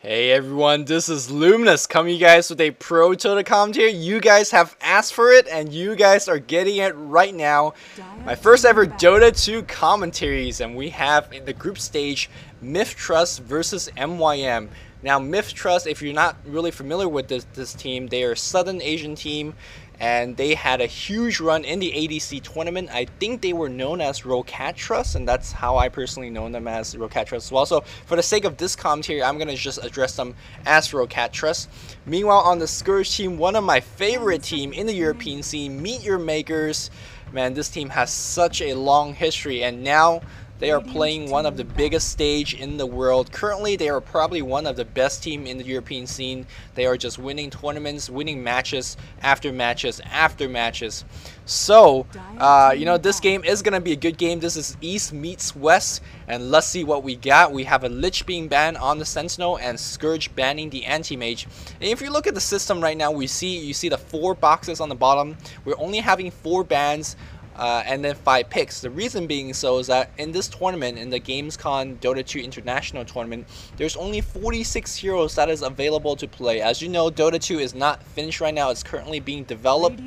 Hey everyone, this is Luminous coming you guys with a pro Dota commentary. You guys have asked for it and you guys are getting it right now. My first ever Dota 2 commentaries, and we have in the group stage MithTrust versus MYM. Now MithTrust, if you're not really familiar with this team, they are a Southern Asian team and they had a huge run in the ADC tournament. I think they were known as MithTrust, and that's how I personally know them, as MithTrust as well. So for the sake of this commentary, I'm going to just address them as MithTrust. Meanwhile, on the Scourge team, one of my favorite team in the European scene, Meet Your Makers. Man, this team has such a long history, and now they are playing one of the biggest stage in the world. Currently, they are probably one of the best team in the European scene. They are just winning tournaments, winning matches after matches after matches. So, you know, this game is going to be a good game. This is East meets West, and let's see what we got. We have a Lich being banned on the Sentinel and Scourge banning the Anti-Mage. And if you look at the system right now, you see the 4 boxes on the bottom. We're only having 4 bans. And then 5 picks. The reason being so is that in this tournament, in the Gamescom Dota 2 International Tournament, there's only 46 heroes that is available to play. As you know, Dota 2 is not finished right now. It's currently being developed.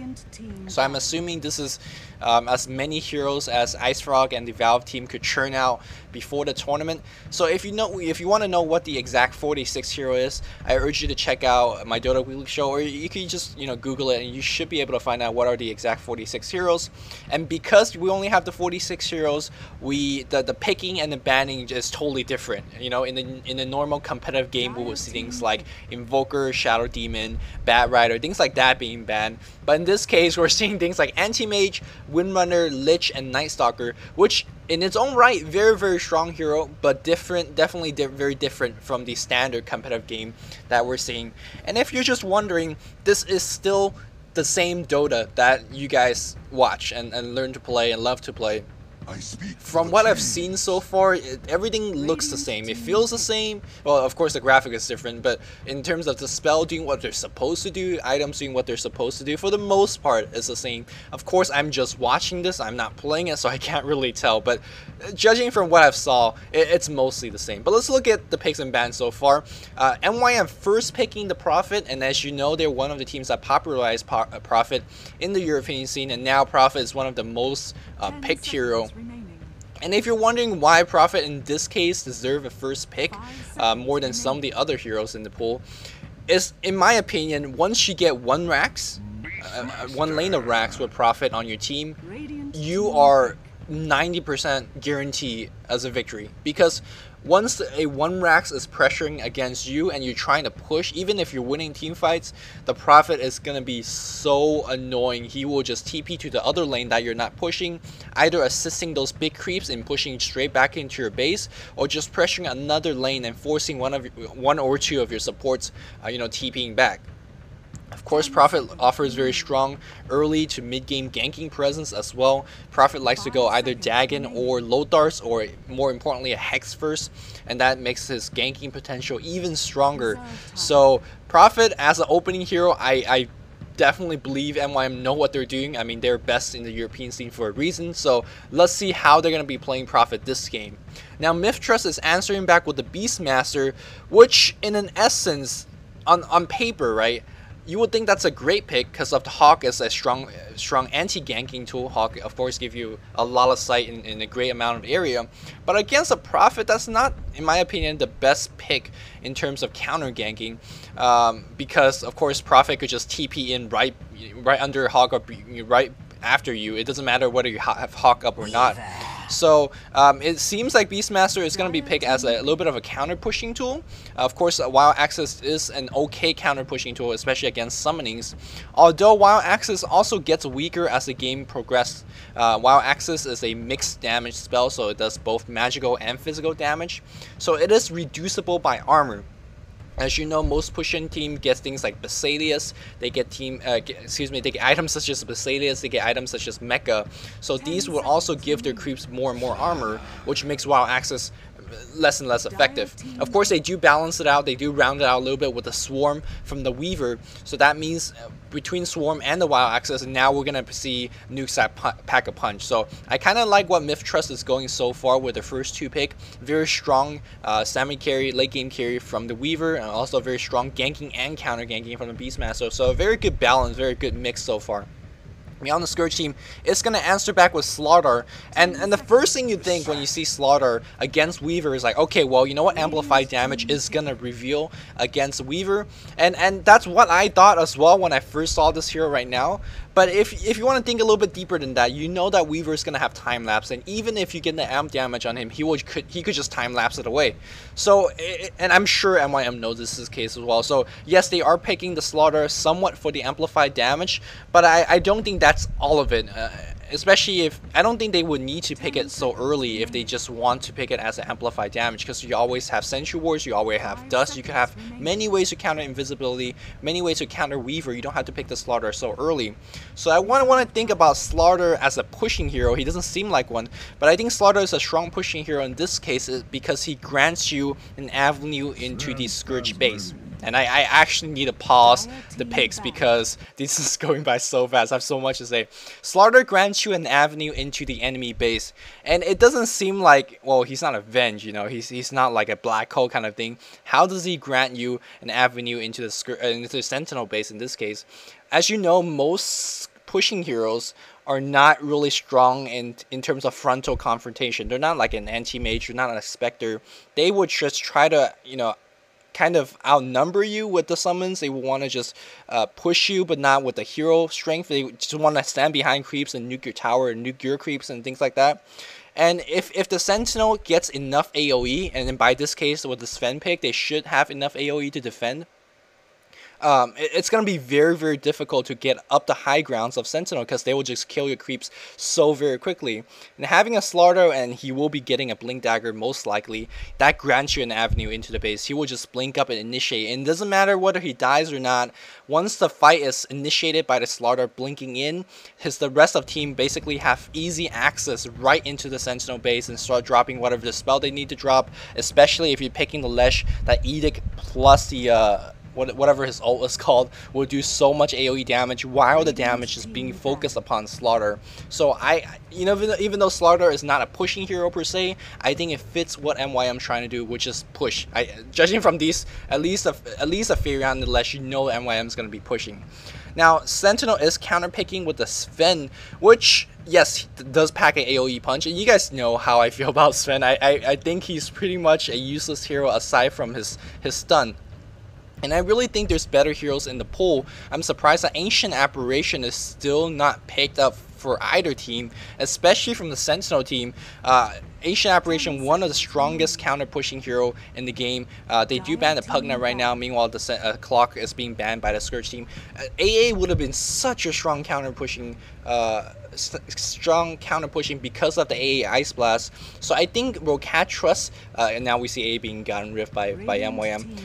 So I'm assuming this is as many heroes as IceFrog and the Valve team could churn out before the tournament. So if you want to know what the exact 46 hero is, I urge you to check out my Dota Weekly Show, or you can just Google it, and you should be able to find out what are the exact 46 heroes. And because we only have the 46 heroes, the picking and the banning is totally different. You know, in the normal competitive game, we will see things like Invoker, Shadow Demon, Bat Rider, things like that being banned. But in this case, we're seeing things like Anti-Mage, Windrunner, Lich, and Night Stalker, which in its own right, very strong hero, but definitely very different from the standard competitive game that we're seeing. And if you're just wondering, this is still the same Dota that you guys watch and learn to play and love to play. From what I've seen so far, everything looks the same. It feels the same. Well, of course the graphic is different, but in terms of the spell doing what they're supposed to do, items doing what they're supposed to do, for the most part it's the same. Of course, I'm just watching this, I'm not playing it, so I can't really tell, but judging from what I've saw, it's mostly the same. But let's look at the picks and bans so far. MYM first picking the Prophet, and as you know, they're one of the teams that popularized Prophet in the European scene, and now Prophet is one of the most picked hero. And if you're wondering why Prophet in this case deserve a first pick more than some of the other heroes in the pool, is, in my opinion, once you get one lane of racks with Prophet on your team, you are 90% guarantee as a victory. Because once a 1 Rax is pressuring against you and you're trying to push, even if you're winning team fights, the Prophet is going to be so annoying. He will just TP to the other lane that you're not pushing, either assisting those big creeps and pushing straight back into your base, or just pressuring another lane and forcing one or two of your supports TPing back. Of course, Prophet offers very strong early to mid-game ganking presence as well. Prophet likes to go either Dagon or Lothars, or more importantly a Hex first, and that makes his ganking potential even stronger. So Prophet as an opening hero, I definitely believe MYM know what they're doing. I mean, they're best in the European scene for a reason, so let's see how they're going to be playing Prophet this game. Now MithTrust is answering back with the Beastmaster, which in an essence, on paper, right, you would think that's a great pick because of the Hawk is a strong anti-ganking tool. Hawk, of course, give you a lot of sight in a great amount of area. But against a Prophet, that's not, in my opinion, the best pick in terms of counter-ganking. Because, of course, Prophet could just TP in right under Hawk or right after you. It doesn't matter whether you have Hawk up or not. So it seems like Beastmaster is going to be picked as a little bit of a counter pushing tool. Of course, Wild Access is an okay counter pushing tool, especially against summonings. Although Wild Access also gets weaker as the game progresses. Wild Access is a mixed damage spell, so it does both magical and physical damage. So it is reducible by armor. As you know, most push-in team gets things like Basilius. They get they get items such as Basilius. They get items such as Mecha. So these will also give their creeps more and more armor, which makes Wild Access less and less effective. Of course, they do balance it out. They do round it out a little bit with the Swarm from the Weaver. So that means between Swarm and the Wild Access, now we're going to see Nukes that pack a punch. So I kind of like what MithTrust is going so far with the first 2 pick. Very strong semi-carry, late game carry from the Weaver, and also very strong ganking and counter ganking from the Beastmaster. So a very good balance, very good mix so far. On the Scourge team, it's going to answer back with Slaughter, and the first thing you think when you see Slaughter against Weaver is like, okay, well, you know what, amplified damage is going to reveal against Weaver, and that's what I thought as well when I first saw this hero right now. But if you want to think a little bit deeper than that, you know that Weaver is going to have time lapse, and even if you get the amp damage on him, he could just time lapse it away. So, and I'm sure MYM knows this is the case as well. So yes, they are picking the Slaughter somewhat for the amplified damage, but I don't think that's all of it. Especially if I don't think they would need to pick it so early if they just want to pick it as an amplified damage, because you always have Sentry Wars, you always have Dust, you can have many ways to counter invisibility, many ways to counter Weaver. You don't have to pick the Slaughter so early. So I want to think about Slaughter as a pushing hero. He doesn't seem like one, but I think Slaughter is a strong pushing hero in this case because he grants you an avenue into the Scourge base. And I actually need to pause the picks because this is going by so fast. I have so much to say. Slaughter grants you an avenue into the enemy base, and it doesn't seem like, well, he's not a Venge, you know, he's not like a Black Hole kind of thing. How does he grant you an avenue into the Sentinel base in this case? As you know, most pushing heroes are not really strong in terms of frontal confrontation. They're not like an anti-mage, they're not a Spectre. They would just try to, you know, kind of outnumber you with the summons. They want to just push you, but not with the hero strength. They just want to stand behind creeps and nuke your tower and nuke your creeps and things like that. And if the Sentinel gets enough AoE, and then by this case with the Sven pick, they should have enough AoE to defend, it's going to be very, very difficult to get up the high grounds of Sentinel because they will just kill your creeps so very quickly. And having a Slaughter, and he will be getting a Blink Dagger most likely, that grants you an avenue into the base. He will just blink up and initiate. And it doesn't matter whether he dies or not. Once the fight is initiated by the Slaughter blinking in, the rest of the team basically have easy access right into the Sentinel base and start dropping whatever the spell they need to drop, especially if you're picking the Lesh. That Edict plus the whatever his ult is called will do so much AoE damage while the damage is being focused upon Slaughter. So even though Slaughter is not a pushing hero per se, I think it fits what MYM trying to do, which is push. Judging from these, at least a Furion and the Lesh, you know MYM is going to be pushing. Now, Sentinel is counterpicking with the Sven, which, yes, does pack an AoE punch. And you guys know how I feel about Sven. I think he's pretty much a useless hero aside from his stun. And I really think there's better heroes in the pool. I'm surprised that Ancient Apparition is still not picked up for either team, especially from the Sentinel team. Ancient Apparition, one of the strongest counter-pushing hero in the game. They do ban the Pugna right now, meanwhile the Clock is being banned by the Scourge team. AA would have been such a strong counter-pushing because of the AA Ice Blast. So I think MithTrust, and now we see AA being gotten riffed by MYM.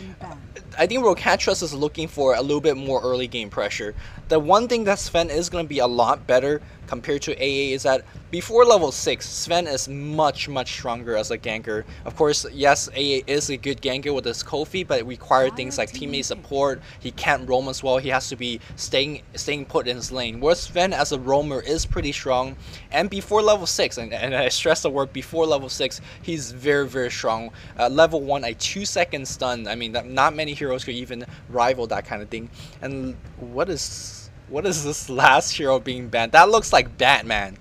I think MithTrust is looking for a little bit more early game pressure. The one thing that Sven is going to be a lot better compared to AA is that before level 6, Sven is much stronger as a ganker. Of course, yes, AA is a good ganker with his Kofi, but it requires things like teammate support. He can't roam as well. He has to be staying put in his lane. Whereas Sven as a roamer is pretty strong. And before level 6, and I stress the word before level 6, he's very strong. Level 1, a 2-second stun. I mean, not many heroes could even rival that kind of thing. And what is this last hero being banned? That looks like Batman.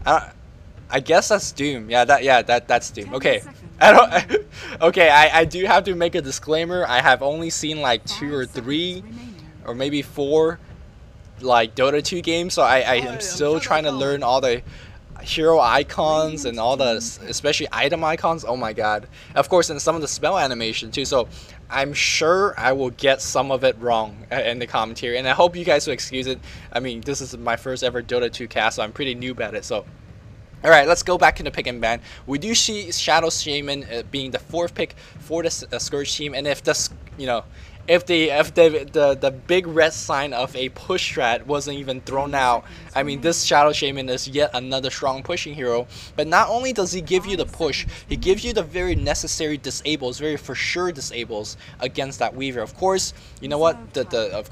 I guess that's Doom. That's Doom. Okay. I do have to make a disclaimer. I have only seen like 2 or 3 or maybe 4 like Dota 2 games, so I am still trying to learn all the hero icons and all the especially item icons. Oh my god. Of course, and some of the spell animation too. So I'm sure I will get some of it wrong in the commentary, and I hope you guys will excuse it. I mean, this is my first ever Dota 2 cast, so I'm pretty noob at it. So alright, let's go back into pick and ban. We do see Shadow Shaman being the 4th pick for the Scourge team, and if this, if the big red sign of a push strat wasn't even thrown out, I mean, this Shadow Shaman is yet another strong pushing hero. But not only does he give you the push, he gives you the very necessary disables, very for sure disables against that Weaver. Of course, you know what? The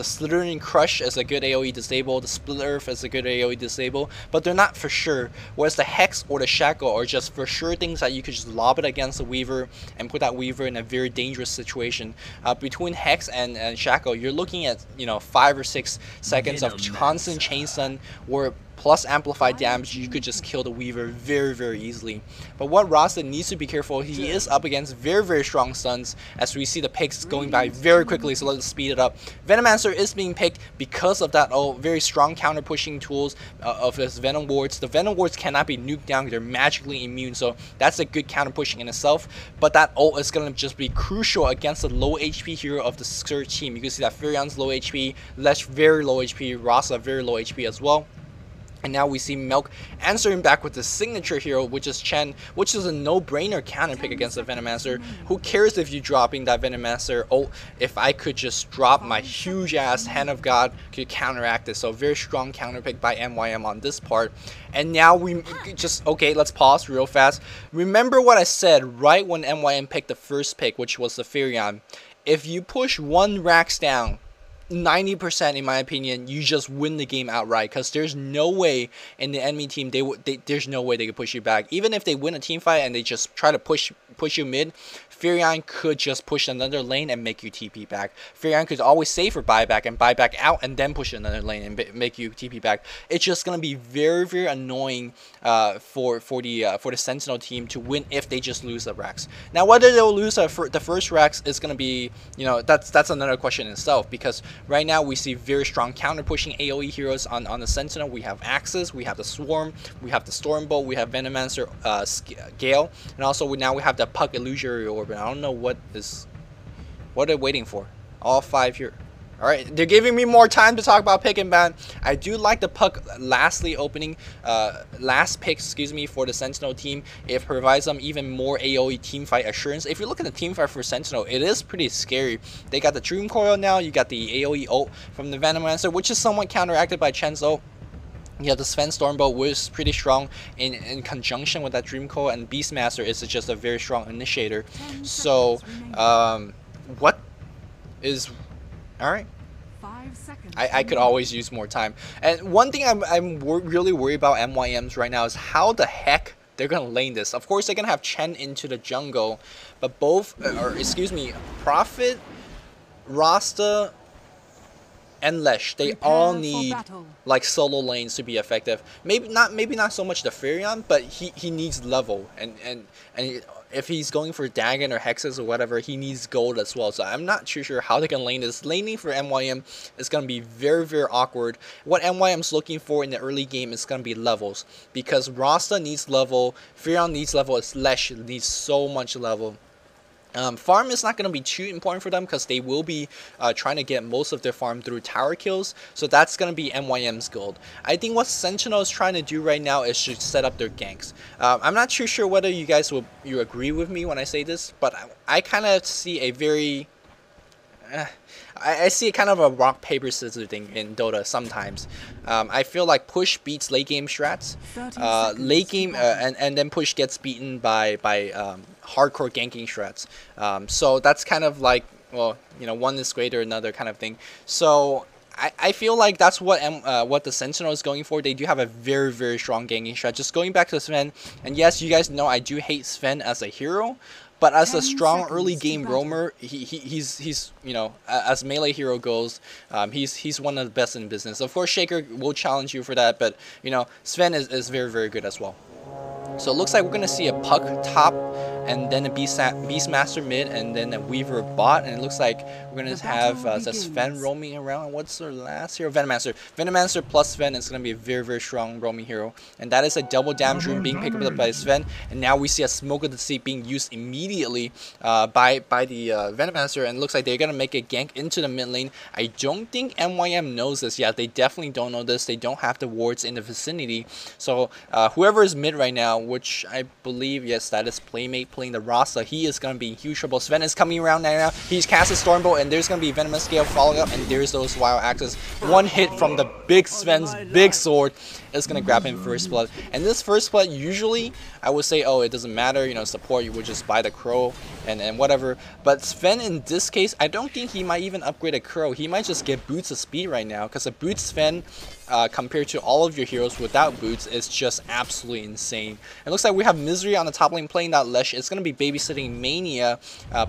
Slithering Crush is a good AoE disable. The Split Earth is a good AoE disable, but they're not for sure. Whereas the Hex or the Shackle are just for sure things that you could just lob it against the Weaver and put that Weaver in a very dangerous situation. Between Hex and Shackle, you're looking at 5 or 6 seconds of constant chain stun where plus amplified damage, you could just kill the Weaver very, very easily. But what Rasta needs to be careful, he is up against very, very strong stuns, as we see the picks going by very quickly, so let's speed it up. Venomancer is being picked because of that very strong counter pushing tools of his Venom Wards. The Venom Wards cannot be nuked down, they're magically immune, so that's a good counter pushing in itself. But that ult is going to just be crucial against the low HP hero of the Surge team. You can see that Furion's low HP, Lesh very low HP, Rasa very low HP as well. And now we see Milk answering back with the signature hero, which is Chen, which is a no-brainer counter pick against the Venomancer. Who cares if you're dropping that Venomancer? Oh, if I could just drop my huge-ass Hand of God, could counteract it. So very strong counter pick by MYM on this part. And now we just, okay, let's pause real fast. Remember what I said right when MYM picked the first pick, which was the Furion. If you push 1 Rax down, 90% in my opinion, you just win the game outright, because there's no way in the enemy team there's no way they could push you back. Even if they win a team fight and they just try to push you mid, Furion could just push another lane and make you TP back. Furion could always save for buyback and buy back out and then push another lane and make you TP back. It's just gonna be very, very annoying for the Sentinel team to win if they just lose the Rax. Now whether they'll lose the first Rax is gonna be, that's another question in itself, because right now we see very strong counter pushing AoE heroes on the Sentinel. We have Axes, we have the Swarm, we have the Stormbolt, we have Venomancer, Gale, and also now we have the Puck Illusory Orb. I don't know what they're waiting for. All 5 here. Alright, they're giving me more time to talk about pick and ban. I do like the Puck last pick, for the Sentinel team. It provides them even more AoE teamfight assurance. If you look at the teamfight for Sentinel, it is pretty scary. They got the Dream Coil now, you got the AoE ult from the Venomancer, which is somewhat counteracted by Chen's ult. Yeah, the Sven Stormbolt was pretty strong in conjunction with that Dream Coil, and Beastmaster is just a very strong initiator. So, what is... Alright. I could always use more time. And one thing I'm really worried about MYMs right now is how the heck they're going to lane this. Of course, they're going to have Chen into the jungle, but Prophet, Rasta, and Lesh, they all need like solo lanes to be effective. Maybe not so much the Furion, but he needs level, and if he's going for Dagon or Hexes or whatever, he needs gold as well. So I'm not too sure how they can lane this. Laning for MYM is going to be very, very awkward. What MYM's looking for in the early game is going to be levels, because Rasta needs level, Furion needs level, Lesh needs so much level. Farm is not going to be too important for them, because they will be trying to get most of their farm through tower kills, so that's going to be MYM's gold. I think what Sentinel is trying to do right now is to set up their ganks. I'm not too sure whether you guys you agree with me when I say this, but I kind of see a very... I see kind of a rock paper scissors thing in Dota sometimes. I feel like push beats late game strats. Late game and then push gets beaten by hardcore ganking strats. So that's kind of like, well, one is greater than another kind of thing. So I feel like that's what the Sentinel is going for. They do have a very, very strong ganking strat. Just going back to Sven, and yes, you guys know I do hate Sven as a hero. But as a strong early game roamer, he's as melee hero goes, he's one of the best in business. Of course, Shaker will challenge you for that, but Sven is very, very good as well. So it looks like we're gonna see a Puck top, and then a Beastmaster mid, and then a Weaver bot, and it looks like we're gonna have Sven roaming around. What's our last hero? Venomancer. Venomancer plus Sven is gonna be a very, very strong roaming hero, and that is a double damage rune being picked up by Sven. And now we see a Smoke of the Sea being used immediately by the Venomancer, and it looks like they're gonna make a gank into the mid lane. I don't think MYM knows this yet. They definitely don't know this. They don't have the wards in the vicinity. So whoever is mid right now which I believe, yes, that is Playmate playing the Rasa. He is going to be in huge trouble. Sven is coming around now. He's casted Stormbolt, and there's going to be Venomous Scale following up, and there's those Wild Axes. One hit from the big Sven's big sword is going to grab him first blood. And this first blood, usually, I would say, oh, it doesn't matter, you know, support, you would just buy the Crow and whatever. But Sven, in this case, I don't think he might even upgrade a Crow. He might just get Boots of Speed right now, because a Boots Sven, compared to all of your heroes without boots, is just absolutely insane. It looks like we have Misery on the top lane playing that Lesh. It's going to be babysitting Mania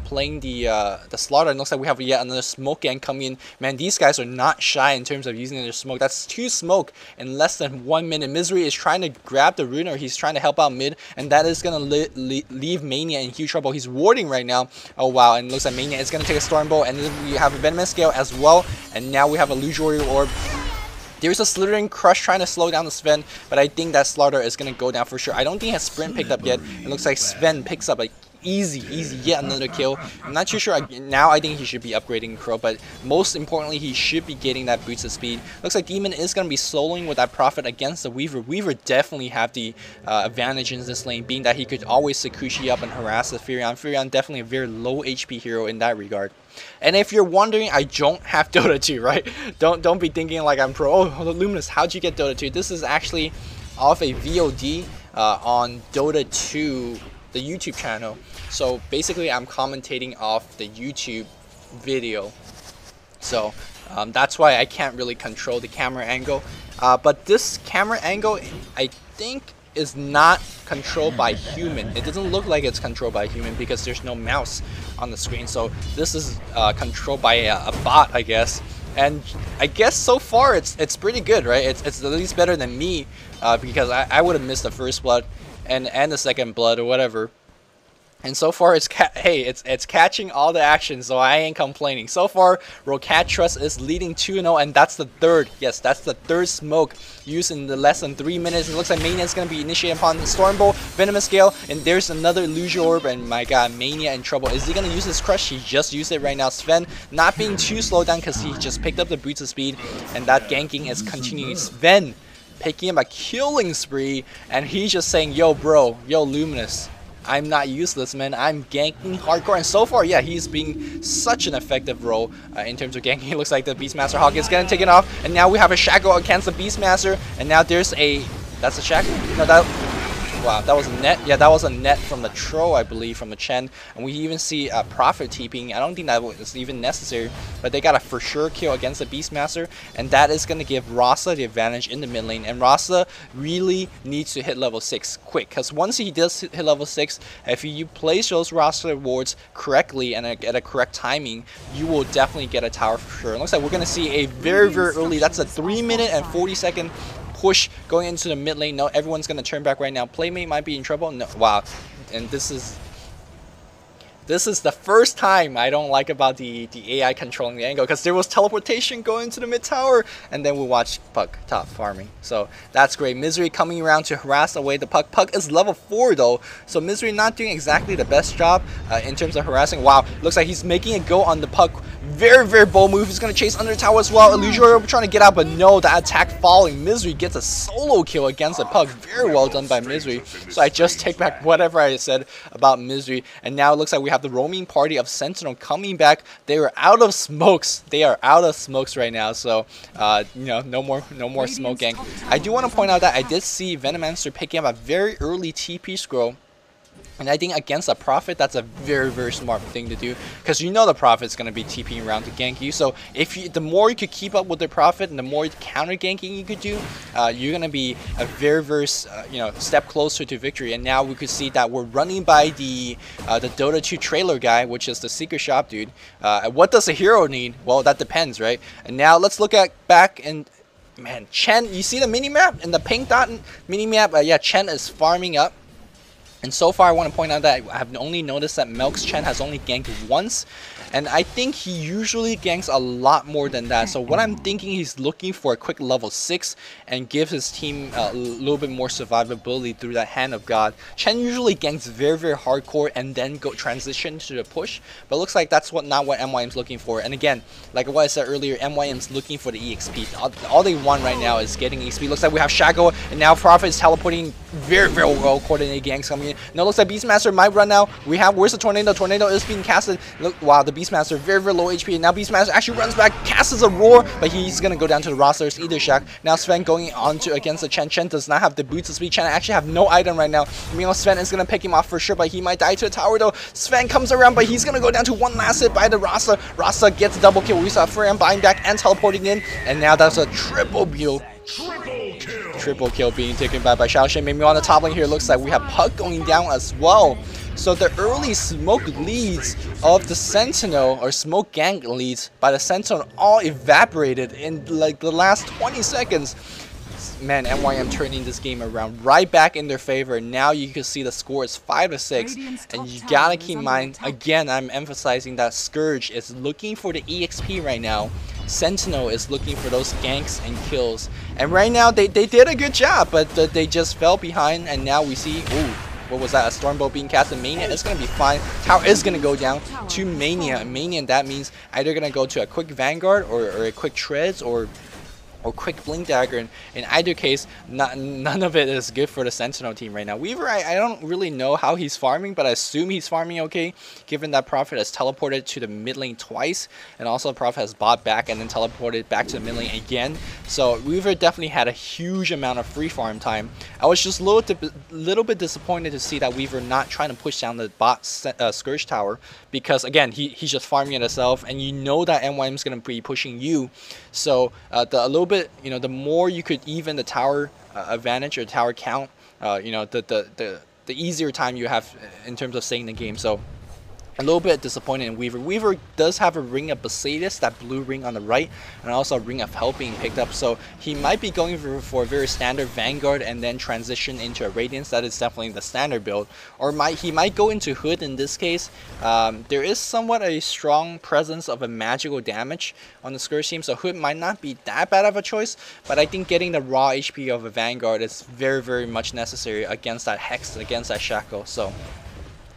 playing the Slaughter. And looks like we have yet another smoke gang coming in. Man, these guys are not shy in terms of using their smoke. That's 2 smoke in less than 1 minute. Misery is trying to grab the rune, or he's trying to help out mid, and that is going to leave Mania in huge trouble. He's warding right now. Oh wow, and it looks like Mania is going to take a Stormbolt, and then we have a Venomous Scale as well, and now we have a Illusory Orb. There's a Slithering Crush trying to slow down the Sven, but I think that Slaughter is going to go down for sure. I don't think his Sprint picked up yet. It looks like Sven picks up a easy yet another kill. I'm not too sure. Now I think he should be upgrading Crow, but most importantly, he should be getting that Boots of Speed. Looks like Demon is going to be soloing with that Prophet against the Weaver. Weaver definitely have the advantage in this lane, being that he could always Sakushi up and harass the Furion. Furion definitely a very low HP hero in that regard. And if you're wondering, I don't have Dota 2, right? Don't be thinking like I'm pro. Oh, Luminous, how'd you get Dota 2? This is actually off a VOD on Dota 2, the YouTube channel. So basically, I'm commentating off the YouTube video. So that's why I can't really control the camera angle. But this camera angle, I think, is not controlled by human. It doesn't look like it's controlled by human because there's no mouse on the screen. So this is controlled by a bot, I guess. And I guess so far it's pretty good, right? It's at least better than me because I would have missed the first blood and the second blood or whatever. And so far, it's catching all the action, so I ain't complaining. So far, MithTrust is leading 2-0, and that's the third. Yes, that's the third smoke used in the less than 3 minutes. It looks like Mania is going to be initiated upon the Stormbolt, Venomous Scale, and there's another Illusion Orb, and my god, Mania in trouble. Is he going to use his Crush? He just used it right now. Sven not being too slowed down because he just picked up the Boots of Speed, and that ganking is continuing. Sven picking up a killing spree, and he's just saying, yo bro, yo Luminous, I'm not useless, man. I'm ganking hardcore, and so far, yeah, he's being such an effective role in terms of ganking. It looks like the Beastmaster Hawk is gonna take it off, and now we have a Shackle against the Beastmaster, and now there's a, that's a Shackle? No, wow, that was a net. Yeah, that was a net from the Tro, I believe, from the Chen. And we even see Prophet TPing. I don't think that was even necessary, but they got a for sure kill against the Beastmaster, and that is going to give Rasa the advantage in the mid lane. And Rasa really needs to hit level 6 quick, because once he does hit level 6, if you place those Rasa wards correctly and at a correct timing, you will definitely get a tower for sure. It looks like we're going to see a very early, that's a 3-minute and 40-second push going into the mid lane. No, everyone's gonna turn back right now. Playmate might be in trouble. No, wow, and this is the first time I don't like about the AI controlling the angle, because there was teleportation going to the mid tower, and then we watched Puck top farming. So that's great. Misery coming around to harass away the Puck. Puck is level 4 though, so Misery not doing exactly the best job in terms of harassing. Wow, looks like he's making a go on the Puck. Very bold move. He's going to chase under the tower as well. Illusory trying to get out, but no, the attack falling. Misery gets a solo kill against the Puck. Very well done by Misery. So I just take back whatever I said about Misery. And now it looks like we have the roaming party of Sentinel coming back. They were out of smokes. They are out of smokes right now. So, you know, no more smoke gang. I do want to point out that I did see Venomancer picking up a very early TP scroll. And I think against a Prophet, that's a very smart thing to do, because you know the Prophet's going to be TPing around to gank you. So if you, the more you could keep up with the Prophet and the more counter ganking you could do, you're going to be a very you know, step closer to victory. And now we could see that we're running by the Dota 2 trailer guy, which is the Secret Shop dude. What does a hero need? Well, that depends, right? And now let's look at back and man, Chen. You see the mini map and the pink dot mini map? Yeah, Chen is farming up. And so far, I want to point out that I have only noticed that Melks Chen has only ganked once, and I think he usually ganks a lot more than that. So what I'm thinking, he's looking for a quick level 6 and give his team a little bit more survivability through that Hand of God. Chen usually ganks very hardcore and then go transition to the push, but it looks like that's not what MYM's looking for. And again, like what I said earlier, MYM's looking for the EXP. All they want right now is getting EXP. Looks like we have Shaco, and now Prophet is teleporting very well coordinated ganks coming in. Now looks like Beastmaster might run now. Where's the Tornado? Tornado is being casted. Look, wow, the Beastmaster very low HP. And now Beastmaster actually runs back, casts a roar, but he's gonna go down to the rosters. Either Shaq. Now Sven going on to against the Chen. Chen does not have the boots of speed. Chen actually have no item right now. Meanwhile, Sven is gonna pick him off for sure, but he might die to the tower though. Sven comes around, but he's gonna go down to one last hit by the Rasa. Rasa gets a double kill. We saw Freya buying back and teleporting in, and now that's a triple kill. Triple kill being taken by Xiaoshen. Maybe on the top lane here, looks like we have Puck going down as well. So the early smoke leads of the Sentinel, or smoke gank leads by the Sentinel, all evaporated in like the last 20 seconds. Man, MYM turning this game around right back in their favor. Now you can see the score is 5-6, and you gotta keep in mind, again, I'm emphasizing that Scourge is looking for the EXP right now. Sentinel is looking for those ganks and kills, and right now they did a good job, but they just fell behind. And now we see, ooh, what was that? A Stormbolt being cast. Mania is gonna be fine. Tower is gonna go down to Mania. Mania, that means either gonna go to a quick Vanguard or a quick Treads or quick Blink Dagger. In either case, none of it is good for the Sentinel team right now. Weaver, I don't really know how he's farming, but I assume he's farming okay, given that Prophet has teleported to the mid lane twice, and also Prophet has bought back and then teleported back to the mid lane again. So Weaver definitely had a huge amount of free farm time. I was just a little bit disappointed to see that Weaver not trying to push down the bot Scourge Tower, because again, he's just farming it himself, and you know that MYM is going to be pushing you. So a little bit, you know, the more you could even the tower advantage or tower count, you know, the easier time you have in terms of staying in the game. So a little bit disappointed in Weaver. Weaver does have a Ring of Besaidus, that blue ring on the right, and also a Ring of Help being picked up. So he might be going for a very standard Vanguard and then transition into a Radiance. That is definitely the standard build. Or he might go into Hood in this case. There is somewhat a strong presence of a magical damage on the Scourge team, so Hood might not be that bad of a choice, but I think getting the raw HP of a Vanguard is very much necessary against that Hex, against that Shackle. So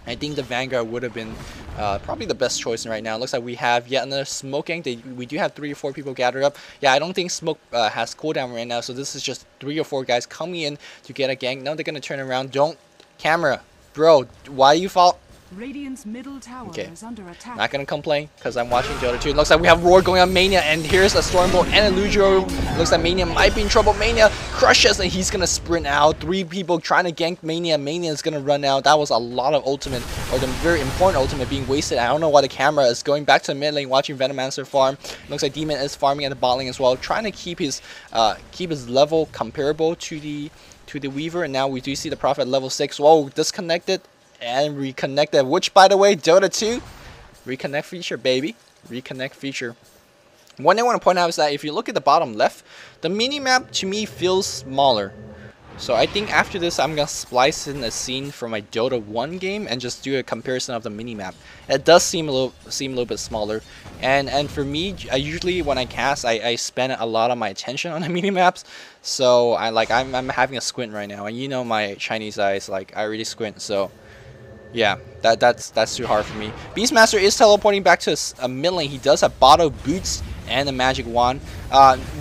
I think the Vanguard would have been probably the best choice right now. It looks like we have yet another Smoke gank. We do have 3 or 4 people gathered up. Yeah, I don't think Smoke has cooldown right now, so this is just 3 or 4 guys coming in to get a gank. Now they're going to turn around. Don't. Camera. Bro, why you fall? Radiant's middle tower is under attack. Not gonna complain because I'm watching the other two. It looks like we have Roar going on Mania, and here's a Stormbolt and a Lucio. Looks like Mania might be in trouble. Mania crushes, and he's gonna sprint out. 3 people trying to gank Mania. Mania is gonna run out. That was a lot of ultimate, or the very important ultimate being wasted. I don't know why the camera is going back to mid lane watching Venomancer farm. Looks like Demon is farming at the bot lane as well, trying to keep his level comparable to the Weaver. And now we do see the Prophet level 6. Whoa, disconnected and reconnected, which by the way, Dota 2 reconnect feature, baby. Reconnect feature. One thing I want to point out is that if you look at the bottom left, the minimap to me feels smaller. So I think after this I'm gonna splice in a scene from my Dota 1 game and just do a comparison of the minimap. It does seem a little bit smaller, and for me, I usually when I cast I spend a lot of my attention on the minimaps. So I'm having a squint right now, and you know my Chinese eyes, like I really squint. So yeah, that's too hard for me. Beastmaster is teleporting back to a mid lane. He does have Bottle Boots and a Magic Wand.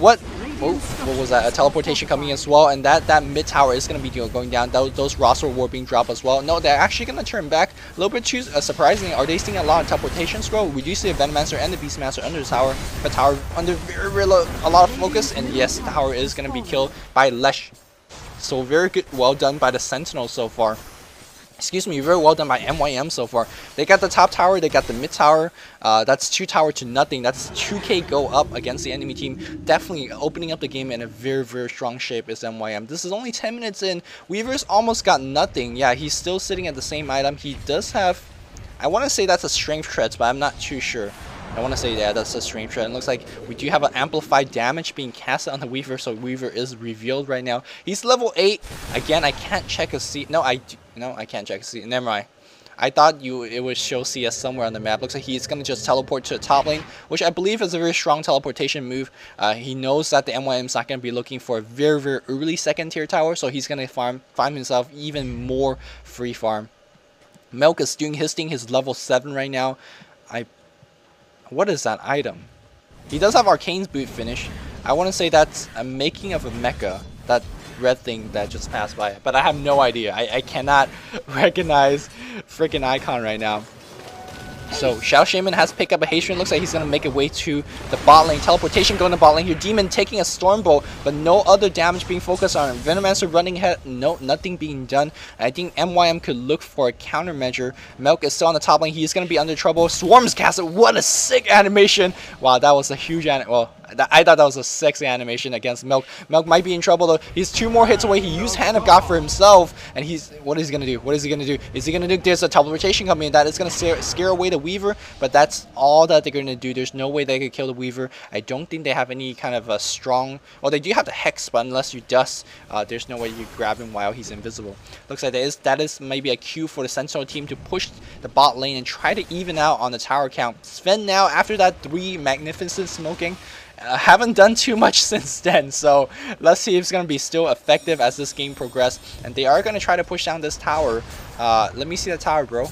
What was that? A teleportation coming as well, and that mid tower is going to be going down. Those roster ward being dropped as well. No, they're actually going to turn back. A little bit too surprisingly. Are they seeing a lot of teleportation scroll? We do see a Venomancer and the Beastmaster under the tower. The tower under very low, a lot of focus, and yes, the tower is going to be killed by Lesh. So very good, well done by the Sentinel so far. Excuse me, very well done by MYM so far. They got the top tower, they got the mid tower. That's 2 tower to nothing. That's 2k go up against the enemy team. Definitely opening up the game in a very strong shape is MYM. This is only 10 minutes in. Weaver's almost got nothing. Yeah, he's still sitting at the same item. He does have, I want to say that's a strength treads, but I'm not too sure. I want to say, yeah, that's a strange trend. It looks like we do have an amplified damage being casted on the Weaver, so Weaver is revealed right now. He's level 8. Again, I can't check a C. No, I can't check a C. Never mind. I thought it would show CS somewhere on the map. Looks like he's going to just teleport to the top lane, which I believe is a very strong teleportation move. He knows that the MYM is not going to be looking for a very, very early second tier tower, so he's going to find himself even more free farm. Milk is doing his thing. He's level 7 right now. What is that item? He does have Arcane's boot finish. I want to say that's a making of a mecha. That red thing that just passed by. But I have no idea. I cannot recognize freaking icon right now. So Shadow Shaman has picked up a Hatred. Looks like he's going to make a way to the bot lane. Teleportation going to bot lane here. Demon taking a Stormbolt, but no other damage being focused on him. Venomancer running ahead. No, nothing being done. And I think MYM could look for a countermeasure. Milk is still on the top lane. He's going to be under trouble. Swarms castle. What a sick animation. Wow, that was a huge well, I thought that was a sexy animation against Milk. Milk might be in trouble though. He's 2 more hits away. He used Hand of God for himself. And what is he going to do? What is he going to do? Is he going to do? There's a teleportation coming in. That is going to scare away the Weaver. But that's all that they're going to do. There's no way they could kill the Weaver. I don't think they have any kind of a strong... Well, they do have the Hex, but unless you dust, there's no way you grab him while he's invisible. Looks like that is maybe a cue for the Sentinel team to push the bot lane and try to even out on the tower count. Sven now, after that 3 magnificent smoking, haven't done too much since then, so let's see if it's going to be still effective as this game progresses. And they are going to try to push down this tower. Let me see the tower, bro.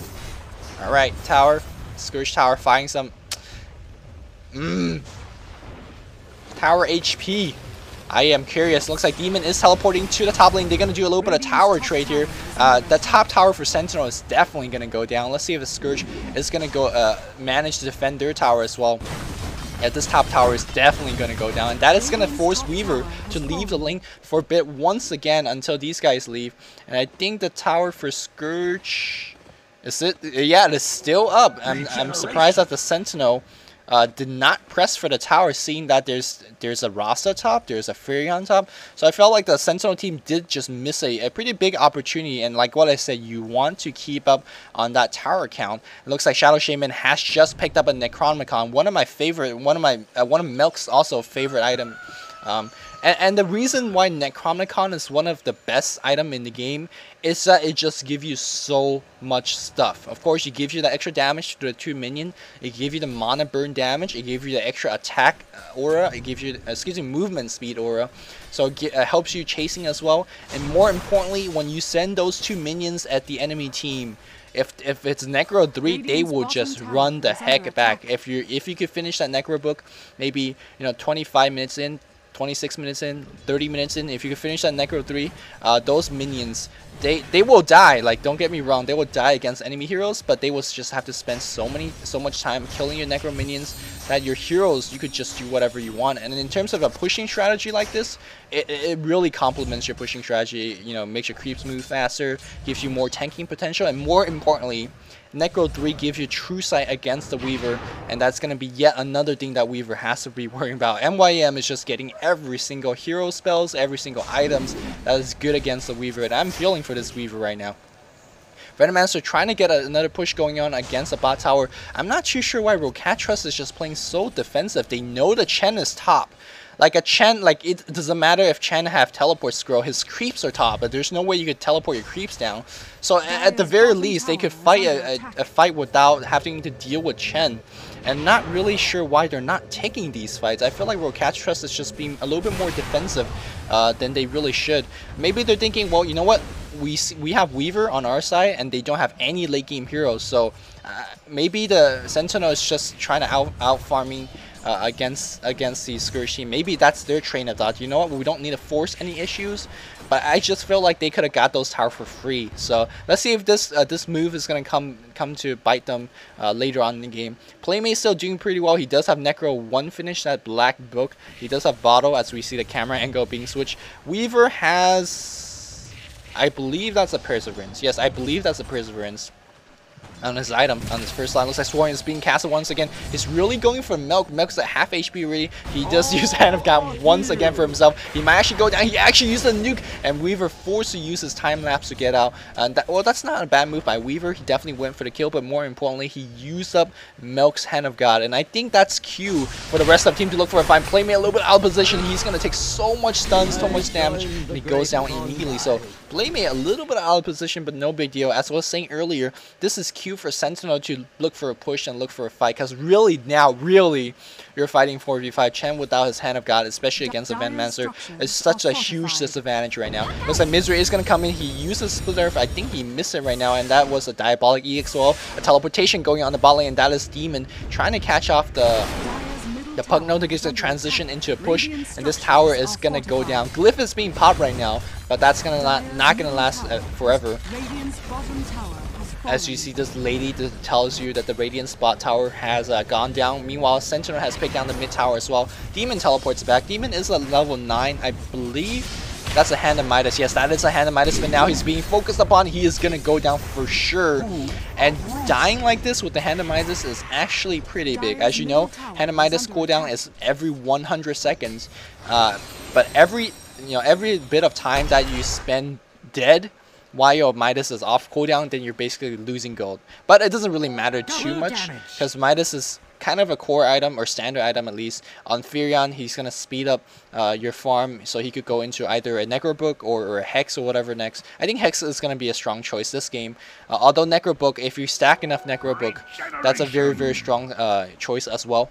Alright, tower. Scourge tower firing some... Tower HP. I am curious. Looks like Demon is teleporting to the top lane. They're going to do a little bit of tower trade here. The top tower for Sentinel is definitely going to go down. Let's see if the Scourge is going to go manage to defend their tower as well. Yeah, this top tower is definitely going to go down, and that is going to force Weaver to leave the lane for a bit once again until these guys leave. And I think the tower for Scourge, is it? Yeah, it is still up. I'm surprised that the Sentinel did not press for the tower, seeing that there's a Rasta top, there's a Fury on top. So I felt like the Sentinel team did just miss a pretty big opportunity. And like what I said, you want to keep up on that tower count. It looks like Shadow Shaman has just picked up a Necronomicon, one of my favorite, one of Milk's also favorite item. And the reason why Necronomicon is one of the best item in the game is that it just gives you so much stuff. Of course, it gives you the extra damage to the 2 minion. It gives you the mana burn damage. It gives you the extra attack aura. It gives you, movement speed aura. So it helps you chasing as well. And more importantly, when you send those 2 minions at the enemy team, if it's Necro 3, they will just run the heck back. If you could finish that Necro book, maybe 25 minutes in, 26 minutes in, 30 minutes in, if you can finish that Necro 3, those minions, they will die. Like, don't get me wrong, they will die against enemy heroes, but they will just have to spend so much time killing your Necro minions that your heroes, you could just do whatever you want. And in terms of a pushing strategy like this, it really complements your pushing strategy. Makes your creeps move faster, gives you more tanking potential, and more importantly, Necro 3 gives you true sight against the Weaver, and that's going to be yet another thing that Weaver has to be worrying about. MYM is just getting every single hero spells, every single items that is good against the Weaver, and I'm feeling for this Weaver right now. Venomancer trying to get another push going on against the bot tower. I'm not too sure why MithTrust is just playing so defensive. They know the Chen is top. Like a Chen, it doesn't matter if Chen have teleport scroll, his creeps are top, but there's no way you could teleport your creeps down. So at the very least, they could fight a fight without having to deal with Chen. And not really sure why they're not taking these fights. I feel like MithTrust is just being a little bit more defensive than they really should. Maybe they're thinking, well, you know what? We have Weaver on our side, and they don't have any late game heroes. So maybe the Sentinel is just trying to out farming against the Scourge team. Maybe that's their train of thought. You know what? We don't need to force any issues. But I just feel like they could have got those towers for free. So let's see if this move is going to come to bite them later on in the game. Playmate's still doing pretty well. He does have Necro 1 finish, that black book. He does have Bottle, as we see the camera angle being switched. Weaver has... I believe that's a Perseverance. Yes, I believe that's a Perseverance. on his item, on his first line. Looks like Swarm is being casted once again. He's really going for Milk. Milk's at half HP already. He does use Hand of God once again for himself. He might actually go down. He actually used a nuke, and Weaver forced to use his time lapse to get out. And well, that's not a bad move by Weaver. He definitely went for the kill, but more importantly, he used up Milk's Hand of God. And I think that's cue for the rest of the team to look for a find. Playmate a little bit out of position. He's going to take so much stuns, so much damage, and he goes down immediately. So Playmate a little bit out of position, but no big deal. As I was saying earlier, this is cue for Sentinel to look for a push and look for a fight, because really now, you're fighting 4v5. Chen without his Hand of God, especially against a Venomancer, is such a huge disadvantage right now. Looks like Misery is going to come in. He uses Split Earth. I think he missed it right now, and that was a Diabolic EXO. A teleportation going on the bot lane, and that is Demon trying to catch off the Pugno to get the transition into a push, and this tower is gonna go down. Glyph is being popped right now, but that's gonna not gonna last forever. As you see, this lady tells you that the Radiant spot tower has gone down. Meanwhile, Sentinel has picked down the mid tower as well. Demon teleports back. Demon is a level 9, I believe. That's a Hand of Midas. Yes, that is a Hand of Midas, but now he's being focused upon. He is going to go down for sure. And dying like this with the Hand of Midas is actually pretty big. As you know, Hand of Midas cooldown is every 100 seconds. But every bit of time that you spend dead while your Midas is off cooldown, then you're basically losing gold. But it doesn't really matter too much, because Midas is kind of a core item, or standard item at least. On Furion, he's going to speed up your farm, so he could go into either a Necrobook or a Hex or whatever next. I think Hex is going to be a strong choice this game. Although Necrobook, if you stack enough Necrobook, that's a very, very strong choice as well.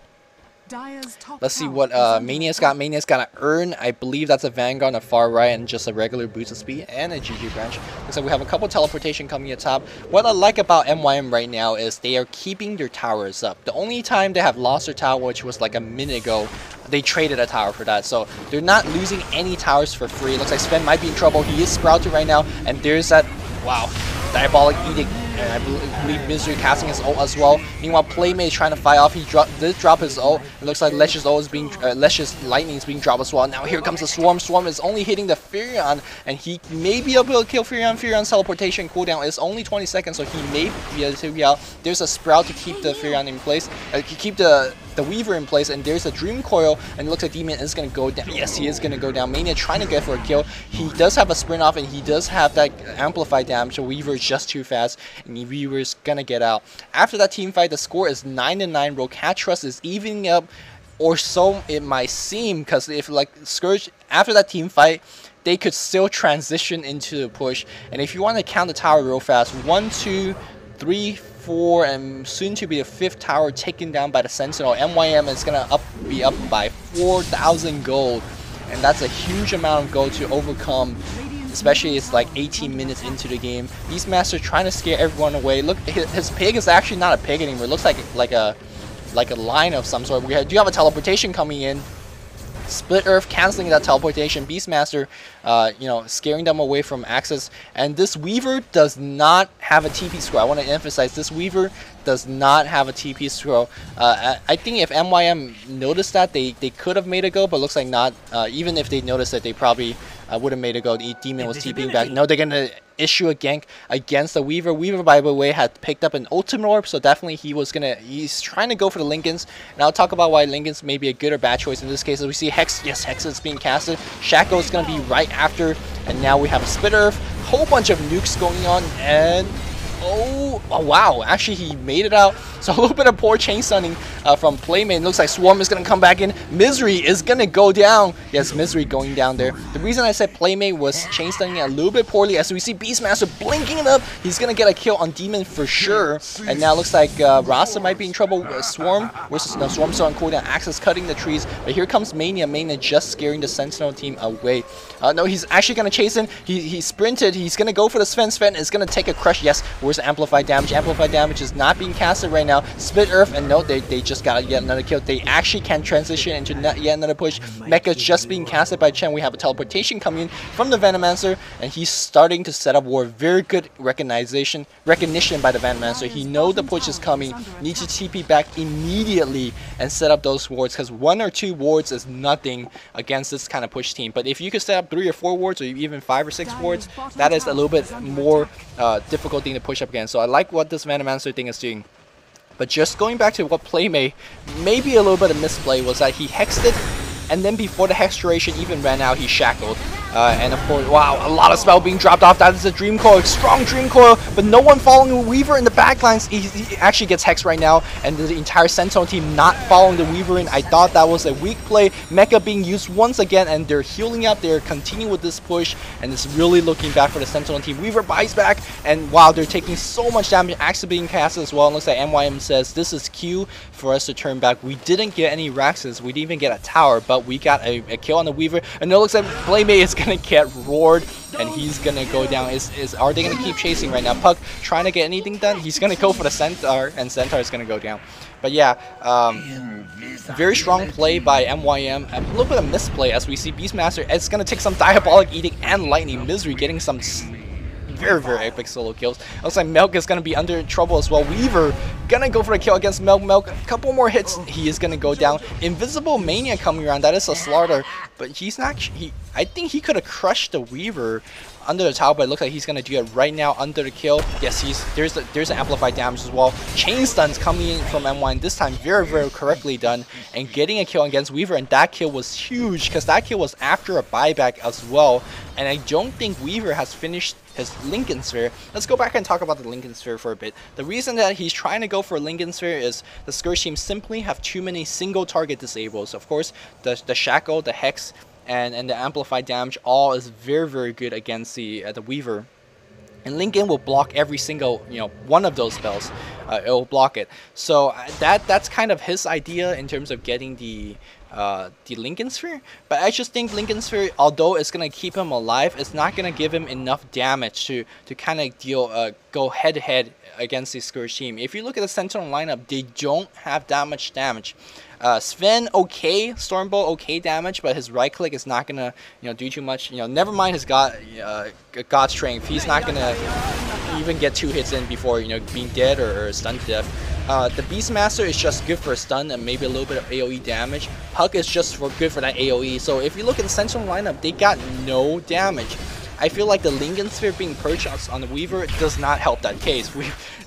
Let's see what Mania's got. Mania's got to earn. I believe that's a Vanguard on the far right and just a regular boost of speed and a GG branch. So we have a couple teleportation coming at top. What I like about MYM right now is they are keeping their towers up. The only time they have lost their tower, which was like a minute ago, they traded a tower for that. So they're not losing any towers for free. It looks like Sven might be in trouble. He is sprouted right now, and there's that, wow, Diabolic Edict. And I believe Misery casting his ult as well. Meanwhile, Playmate is trying to fight off. He did drop his ult. It looks like Lesh's ult is being Lesh's lightning is being dropped as well. Now here comes the Swarm. Swarm is only hitting the Furion, and he may be able to kill Furion. Furion's teleportation cooldown is only 20 seconds, so he may be able to be out. There's a Sprout to keep the Furion in place. Keep the Weaver in place, and there's a Dream Coil, and it looks like Demon is going to go down. Yes, he is going to go down. Mania trying to get for a kill. He does have a sprint off, and he does have that amplified damage, so Weaver is just too fast, and Weaver is going to get out. After that team fight, the score is 9-9. MithTrust is evening up, or so it might seem, because if like Scourge, after that team fight, they could still transition into the push. And if you want to count the tower real fast, 1, 2, 3, 4, and soon to be the 5th tower taken down by the Sentinel. MYM is going to be up by 4,000 gold, and that's a huge amount of gold to overcome, especially it's like 18 minutes into the game. Beastmaster trying to scare everyone away. Look, his pig is actually not a pig anymore. It looks like a line of some sort. We do have a teleportation coming in. Split Earth canceling that teleportation. Beastmaster, scaring them away from access. And this Weaver does not have a TP scroll. I want to emphasize, this Weaver does not have a TP scroll. I think if MYM noticed that, they could have made it go, but looks like not. Even if they noticed it, they probably would have made it go. The Demon was TPing back. No, they're going to issue a gank against the Weaver. Weaver, by the way, had picked up an Ultimate Orb, so definitely he's trying to go for the Lincolns. And I'll talk about why Lincolns may be a good or bad choice in this case. As we see Hex, yes, Hex is being casted. Shackle is going to be right after, and now we have a Split Earth. Whole bunch of nukes going on, and oh wow, actually he made it out. So a little bit of poor chain stunning from Playmate. Looks like Swarm is going to come back in. Misery is going to go down. Yes, Misery going down there. The reason I said Playmate was chain stunning a little bit poorly, as we see Beastmaster blinking it up. He's going to get a kill on Demon for sure. And now looks like Rasa might be in trouble. Swarm versus no, Swarm still on cooldown. Axis cutting the trees. But here comes Mania. Mania just scaring the Sentinel team away. No, he's actually going to chase in. He sprinted. He's going to go for the Sven. Sven is going to take a crush. Yes, where's the amplified damage? Amplified damage is not being casted right now. Split Earth, and no, they just just got yet another kill. They actually can transition into yet another push. Mecha just being casted by Chen. We have a teleportation coming in from the Venomancer, and he's starting to set up ward. Very good recognition by the Venomancer. He knows the push is coming, needs to TP back immediately and set up those wards, because 1 or 2 wards is nothing against this kind of push team. But if you could set up 3 or 4 wards, or even 5 or 6 wards, that is a little bit more difficult thing to push up against. So I like what this Venomancer thing is doing. But just going back to what Playmate, maybe a little bit of misplay was that he hexed it, and then before the hex duration even ran out, he shackled. And of course, wow, a lot of spell being dropped off. That is a Dream Coil, strong Dream Coil, but no one following Weaver in the backlines. He actually gets hexed right now, and the entire Sentinel team not following the Weaver in. I thought that was a weak play. Mecha being used once again, and they're healing up. They're continuing with this push, and it's really looking bad for the Sentinel team. Weaver buys back, and wow, they're taking so much damage. Actually being cast as well. It looks like MYM says this is Q for us to turn back. We didn't get any Raxes. We didn't even get a tower, but we got a kill on the Weaver, and it looks like Playmate is gonna get roared, and he's gonna go down. Are they gonna keep chasing right now? Puck trying to get anything done? He's gonna go for the Centaur, and Centaur is gonna go down. But yeah, very strong play by MYM. A little bit of misplay as we see Beastmaster. It's gonna take some Diabolic Edict and Lightning Misery, getting some very, very epic solo kills. Looks like Milk is going to be under trouble as well. Weaver gonna go for a kill against Milk. Milk, a couple more hits, he is going to go down. Invisible Mania coming around, that is a slaughter, but he's not, I think he could have crushed the Weaver under the tower, but it looks like he's going to do it right now under the kill. Yes, there's an amplified damage as well. Chain stuns coming in from M1, this time very, very correctly done, and getting a kill against Weaver, and that kill was huge because that kill was after a buyback as well, and I don't think Weaver has finished his Lincoln Sphere. Let's go back and talk about the Lincoln Sphere for a bit. The reason that he's trying to go for a Lincoln Sphere is the Scourge team simply have too many single target disables. Of course, the Shackle, the Hex, and the amplified damage all is very, very good against the Weaver. And Lincoln will block every single, one of those spells. It will block it. So that's kind of his idea in terms of getting the Lincoln Sphere. But I just think Lincoln Sphere, although it's gonna keep him alive, it's not gonna give him enough damage to kind of go head to head against the Scourge team. If you look at the Sentinel lineup, they don't have that much damage. Sven, okay, Stormbolt, okay damage, but his right click is not gonna do too much. Never mind his God Strength. He's not gonna even get 2 hits in before being dead or stunned to death. The Beastmaster is just good for a stun and maybe a little bit of AoE damage. Puck is just good for that AoE. So if you look at the Sentinel lineup, they got no damage. I feel like the Lincoln Sphere being perched on the Weaver does not help that case.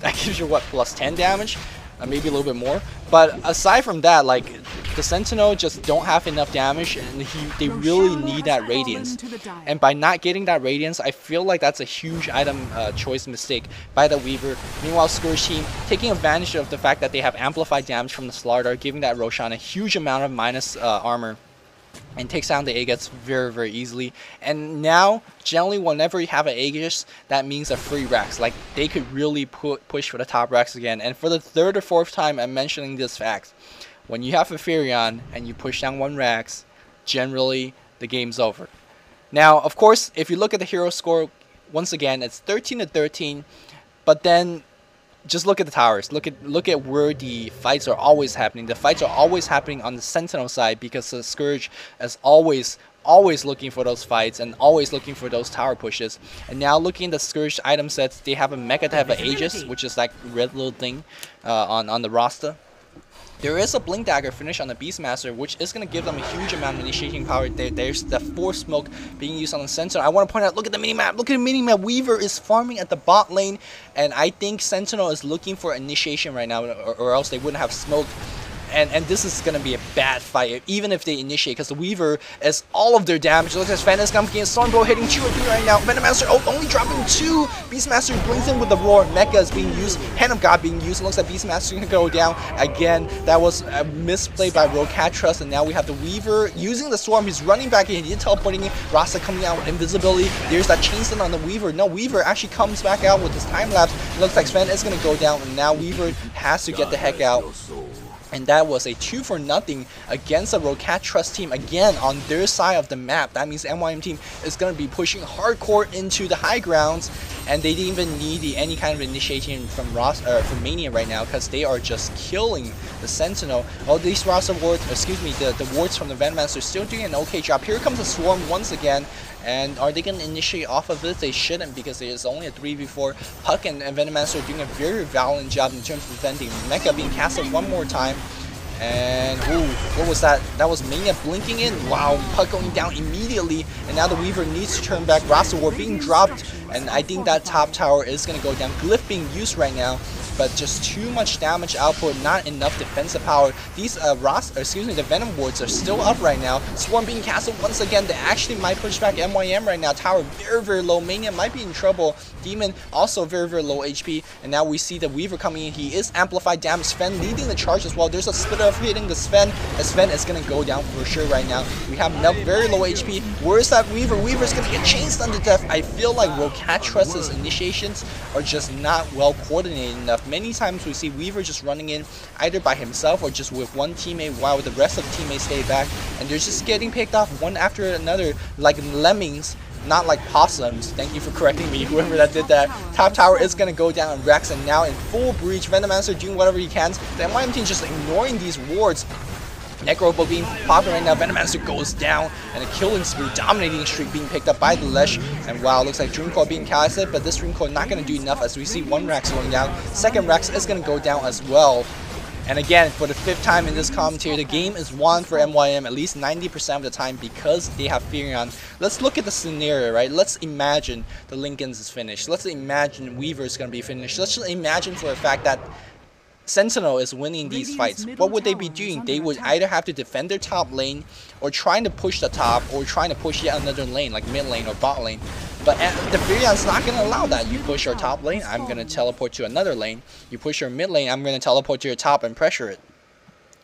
That gives you what, plus 10 damage? Maybe a little bit more. But aside from that, like, the Sentinel just don't have enough damage, and they really need that Radiance. And by not getting that Radiance, I feel like that's a huge item choice mistake by the Weaver. Meanwhile, Scourge team taking advantage of the fact that they have amplified damage from the Slaughter, giving that Roshan a huge amount of minus armor, and takes down the Aegis very, very easily. And now, generally, whenever you have an Aegis, that means a free Rax. Like, they could really push for the top Rax again. And for the 3rd or 4th time I'm mentioning this fact, when you have a Furion and you push down 1 Rax, generally, the game's over. Now, of course, if you look at the hero score, once again, it's 13-13, but then just look at the towers. Look at where the fights are always happening. The fights are always happening on the Sentinel side because the Scourge is always looking for those fights and always looking for those tower pushes. And now looking at the Scourge item sets, they have a Mecha to have an Aegis, which is like red little thing on the roster. There is a Blink Dagger finish on the Beastmaster, which is going to give them a huge amount of initiating power. There's the Force Smoke being used on the Sentinel. I want to point out, look at the minimap. Look at the minimap. Weaver is farming at the bot lane, and I think Sentinel is looking for initiation right now, or else they wouldn't have smoked. And this is going to be a bad fight, even if they initiate, because the Weaver is all of their damage. Look at this, Phantom coming in, Stormbolt hitting 2 or 3 right now. Venomancer only dropping 2. Beastmaster brings in with the Roar. Mecha is being used. Hand of God being used. It looks like Beastmaster going to go down again. That was a misplay by MithTrust, and now we have the Weaver using the Swarm. He's running back in. He's teleporting in. Rasta coming out with invisibility. There's that chain stun on the Weaver. No, Weaver actually comes back out with his time lapse. It looks like Sven is going to go down, and now Weaver has to get the heck out. And that was a 2-for-0 against the MithTrust team again on their side of the map. That means the MYM team is going to be pushing hardcore into the high grounds. and they didn't even need any kind of initiation from from Mania right now, because they are just killing the Sentinel. All these roster wards, excuse me, the wards from the Venomancer are still doing an okay job. Here comes the Swarm once again, and are they going to initiate off of this? They shouldn't, because it is only a 3v4. Puck and Venomancer are doing a very valiant job in terms of defending. Mecha being casted one more time. And, ooh, what was that? That was Mania blinking in. Wow, Puck going down immediately. And now the Weaver needs to turn back. Roster War being dropped. And I think that top tower is going to go down. Glyph being used right now, but just too much damage output, not enough defensive power. These the Venom wards are still up right now. Swarm being castled once again. They actually might push back MYM right now. Tower very, very low. Mania might be in trouble. Demon also very, very low HP. And now we see the Weaver coming in. He is amplified damage. Sven leading the charge as well. There's a splitter of hitting the Sven. And Sven is going to go down for sure right now. We have Nelk very low HP. Where is that Weaver? Weaver's going to get chased unto death. I feel like MithTrust's initiations are just not well coordinated enough. Many times we see Weaver just running in either by himself or just with one teammate while the rest of the teammates stay back, and they're just getting picked off one after another like lemmings, not like possums. Thank you for correcting me, whoever that did that. Top tower is going to go down, and Rex and now in full breach. Venomancer doing whatever he can. The MYM team just ignoring these wards. Necrobo being popular right now. Venomancer goes down, and a killing spree, dominating streak being picked up by the Lesh. And wow, looks like Dreamcore being casted, but this Dreamcore not going to do enough, as we see one Rex going down. Second Rex is going to go down as well. And again, for the 5th time in this commentary, the game is won for MYM at least 90% of the time because they have Furion. Let's look at the scenario, right? Let's imagine the Lincolns is finished. Let's imagine Weaver is going to be finished. Let's just imagine for a fact that Sentinel is winning these fights. What would they be doing? They would either have to defend their top lane, or trying to push the top, or trying to push yet another lane, like mid lane or bot lane. But the Furion's not going to allow that. You push your top lane, I'm going to teleport to another lane. You push your mid lane, I'm going to teleport to your top and pressure it.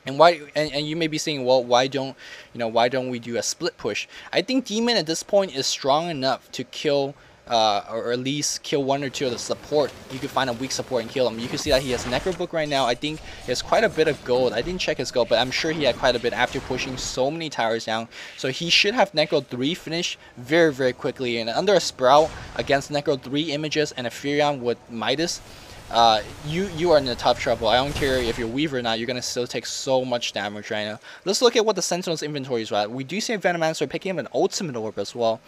And why? And you may be saying, well, why don't we do a split push? I think Demon at this point is strong enough to kill. Or at least kill one or two of the support. You could find a weak support and kill him. You can see that he has Necrobook right now. I think he has quite a bit of gold. I didn't check his gold, but I'm sure he had quite a bit after pushing so many towers down. So he should have Necro 3 finish very, very quickly. And under a Sprout against Necro 3 images and a Furion with Midas, you are in a tough trouble. I don't care if you're Weaver or not, you're going to still take so much damage right now. Let's look at what the Sentinel's inventory is at. We do see Venomancer picking up an Ultimate Orb as well.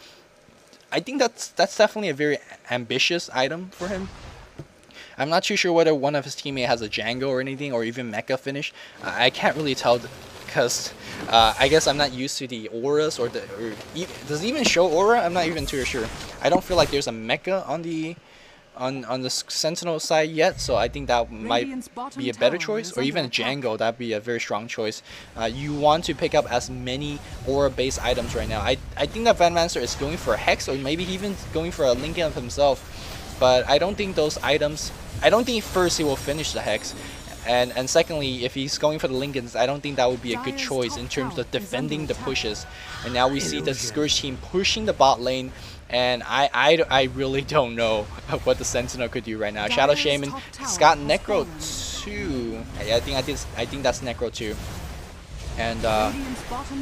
I think that's definitely a very ambitious item for him. I'm not too sure whether one of his teammates has a Django or anything, or even Mecha finish. I can't really tell, because I guess I'm not used to the auras, or does it even show aura? I'm not even too sure. I don't feel like there's a Mecha on the Sentinel side yet, so I think that might be a better choice, or even a Django. That'd be a very strong choice. You want to pick up as many aura-based items right now. I think that Venomancer is going for a Hex, or maybe even going for a Lincoln of himself, but I don't think those items. I don't think first he will finish the Hex, and secondly, if he's going for the Lincolns, I don't think that would be a good choice in terms of defending the pushes. And now we see the Scourge team pushing the bot lane. And I really don't know what the Sentinel could do right now. Shadow Shaman has got Necro 2. I think that's Necro 2. And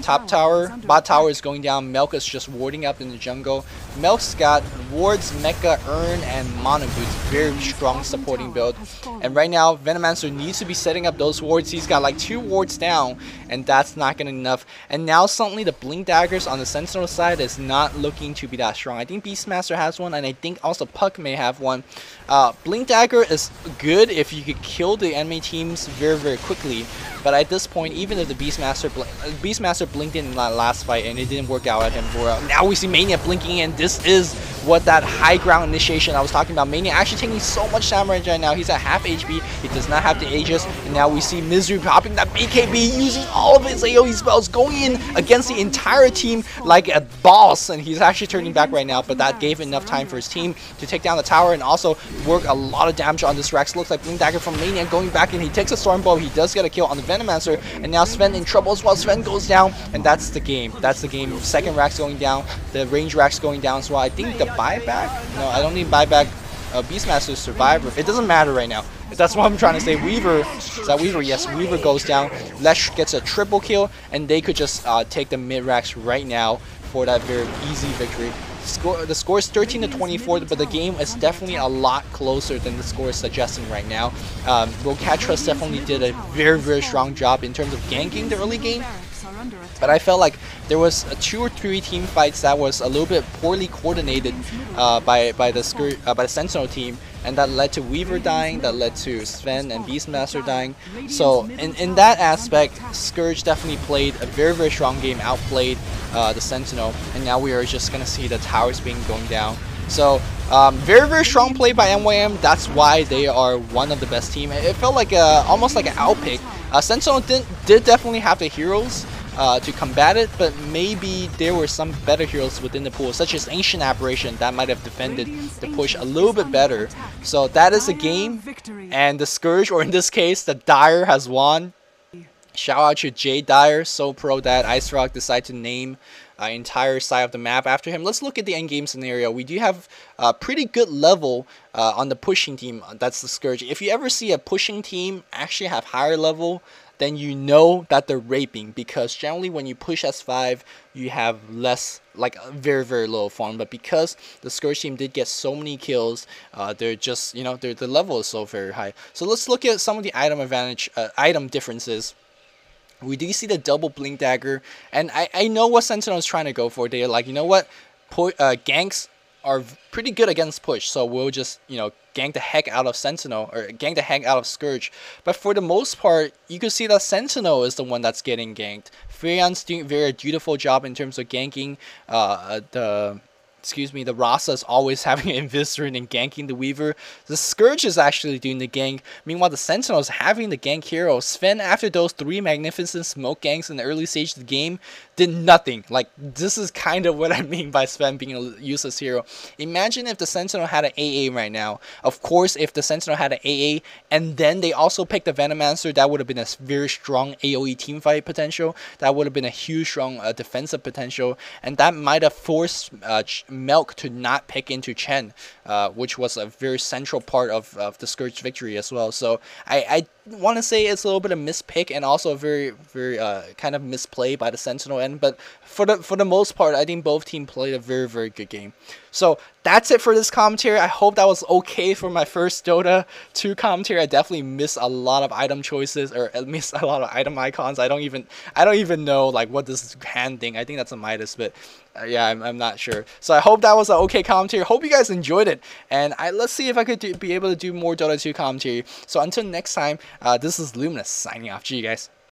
top tower, bot tower is going down. Melk is just warding up in the jungle. Melk's got wards, mecha, urn, and mono boots. Very strong supporting build. And right now, Venomancer needs to be setting up those wards. He's got like 2 wards down, and that's not gonna enough. And now suddenly the blink daggers on the Sentinel side is not looking to be that strong. I think Beastmaster has one, and I think also Puck may have one. Blink dagger is good if you could kill the enemy teams very, very quickly. But at this point, even if the Beastmaster blinked in that last fight and it didn't work out at him for now we see Mania blinking in. This is what that high ground initiation I was talking about. Mania actually taking so much damage right now. He's at half HP. He does not have the Aegis. And now we see Misery popping that BKB, using all of his AoE spells, going in against the entire team like a boss. And he's actually turning back right now, but that gave enough time for his team to take down the tower and also work a lot of damage on this Rex. Looks like Blink Dagger from Mania going back, and he takes a Stormbow. He does get a kill on the Venomancer, and now Sven in trouble as well. Sven goes down, and that's the game. That's the game. Second Rex going down, the range Rex going down as well. I think the buyback? No, I don't need buyback. Beastmaster Survivor. It doesn't matter right now. That's what I'm trying to say. Weaver, is that Weaver? Yes, Weaver goes down. Lesh gets a triple kill, and they could just take the mid-racks right now for that very easy victory. The score is 13-24, but the game is definitely a lot closer than the score is suggesting right now. MithTrust definitely did a very strong job in terms of ganking the early game. But I felt like there was 2 or 3 team fights that was a little bit poorly coordinated by the Sentinel team, and that led to Weaver dying, that led to Sven and Beastmaster dying. So in that aspect, Scourge definitely played a very strong game, outplayed the Sentinel, and now we are just gonna see the towers being going down. So very strong play by MYM. That's why they are one of the best team. It felt like almost like an outpick. Sentinel did definitely have the heroes to combat it, but maybe there were some better heroes within the pool, such as Ancient Aberration, that might have defended the push a little bit better. So that is a game, and the Scourge, or in this case, the Dire, has won. Shout out to Jay Dyer, so pro that Ice Rock decided to name entire side of the map after him. Let's look at the endgame scenario. We do have a pretty good level on the pushing team. That's the Scourge. If you ever see a pushing team actually have higher level, then you know that they're raping, because generally when you push S5, you have less, like very low farm. But because the Scourge team did get so many kills, they're just, you know, the level is so very high. So let's look at some of the item differences. We do see the double blink dagger, and I know what Sentinel is trying to go for. They're like, you know what, ganks are pretty good against push, so we'll just, you know, gank the heck out of Sentinel, or gank the heck out of Scourge. But for the most part, you can see that Sentinel is the one that's getting ganked. Freon's doing a very dutiful job in terms of ganking the Rasa is always having an Inviscerate and ganking the Weaver. The Scourge is actually doing the gank. Meanwhile, the Sentinel is having the gank hero. Sven, after those 3 magnificent smoke ganks in the early stage of the game, did nothing. Like, this is kind of what I mean by Sven being a useless hero. Imagine if the Sentinel had an AA right now. Of course, if the Sentinel had an AA, and then they also picked the Venomancer, that would have been a very strong AoE teamfight potential. That would have been a huge, strong defensive potential, and that might have forced Melk to not pick into Chen, which was a very central part of the Scourge victory as well. So I want to say it's a little bit of mispick, and also a very kind of misplay by the Sentinel end. But for the most part, I think both teams played a very good game. So that's it for this commentary. I hope that was okay for my first Dota 2 commentary. I definitely missed a lot of item choices, or missed a lot of item icons. I don't even know like what this hand thing. I think that's a Midas, but yeah, I'm not sure. So I hope that was an okay commentary. Hope you guys enjoyed it, and let's see if I could be able to do more Dota 2 commentary. So until next time, this is Luminous signing off. See you guys.